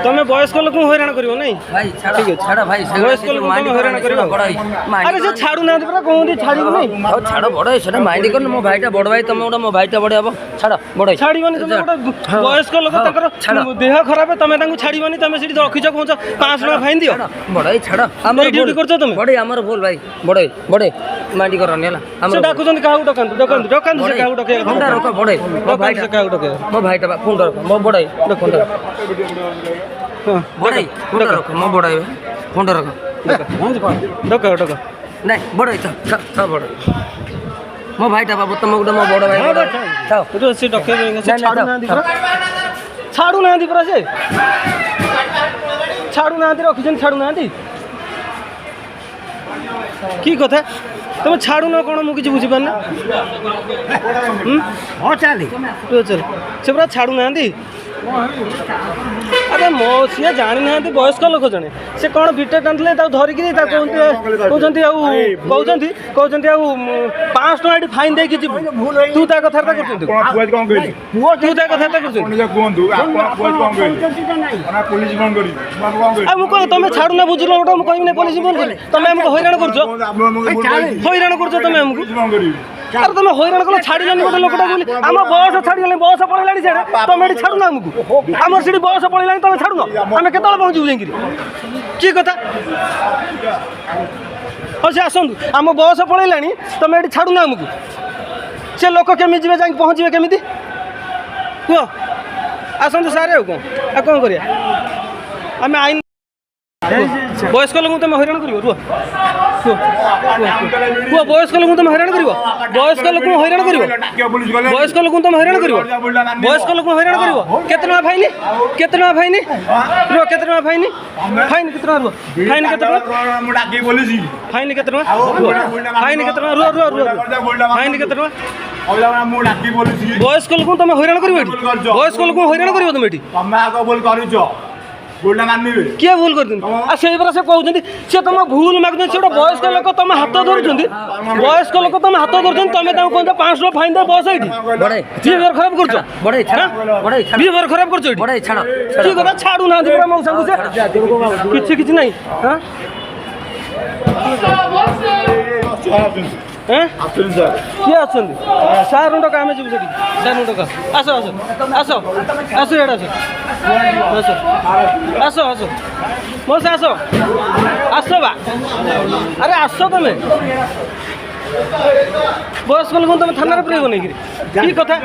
तमे बयस्क लोक हैरान करिवो नहीं भाई ठीक है छाड़ भाई बयस्क लोक हैरान करिवो अरे से छाडू ना पूरा कहंदी छाडिबो नहीं छाड़ बड़ सेटा माइंड कर मो भाईटा बड़ भाई तुम गोटा मो भाईटा बड़ हबो छाड़ बड़ छाडिबोनी तुम गोटा बयस्क लोक तकर देह खराब तमे तांगु छाडिबोनी तमे सिटी रखिछ कोछ 500 टका फाइन दियो बड़ छाड़ हमर ड्यूटी करछ तुम बड़ हमर भूल भाई बड़ माइंड करनी हला हम डाकुछन काहु डकंतु से काहु डके फोन रख बड़ मो भाईटा काहु डके मो भाईटा फोन रख मो बड़ फोन रख बड़ फोन रख मो बड़ फोन रख डक नहीं बड़ था बड़ मो भाईटा बाबू तुम गोटा मो बड़ भाई थाओ तो से डके छाडू ना दी पूरा से छाडू ना दी रखिछन छाडू ना दी की कथा तुम छाड़ू ना कौन मुझे बुझी पारना हाँ चल चल से पूरा छाड़ू ना अरे मो सी जानी ना वयस्क लोक जड़े से कौन बिटे टाणिले धरिकी कहते 500 टका फाइन देकी जी तू ता कथार्ता कर तू ता कथार्ता कर तुम छाड़ू ना बुझल गोटा मुझे कहबी पुलिस फोन कर तुम आमको हैरान कर तुम आमको अरे तुम हैरान कल छाड़िलानी गोटे लोकटा बोली आम बस छाड़गले बस पड़ेगा सीधे तुम ये छाड़ू आमको आम सीट बस पड़ेगा तुम छाड़ू आम के पहुँचू जाइए कि कथा हाँ से आसतु आम बस पड़ेगा तुम ये छाड़ू आमको से लोक केमी जी जाए पहुँचे केमी कह आसतु सारे कौन कर आम आईन बयस्क लोक तुम हैरान कर बयस्क लोक तुम हैरान कर बयस्क लोक हैरान कर बयस्क लोक तुम हैरान कर बयस्क लोक हैरान कर केते टका फाइन केते टका फाइन रुह केते टका फाइन फाइन केते टका रुह फाइन केते टका फाइन केते टका फाइन केते टका रुह फाइन केते टका बयस्क लोक तुम हैरान कर बयस्क लोक हैरान कर तुम ये किए भूल कर से कहते सी तुम भूल मागुन से गोटे वयस्क लोक तुम हाथ धरुँच वयस्क लोक तुम हाथ धरुँच तुम कहते 500 टका फाइन दे बस ये बिहेवियर खराब कर बिहेवियर खराब कर कथा छाड़ू ना मौसा किसी ना किए सार टका आम जी सार टका आस आस आस आस इे आस आस मौसा आस आस बा अरे आस तुम बयस्क लोक तुम थाना पुरेब नहीं कि कथा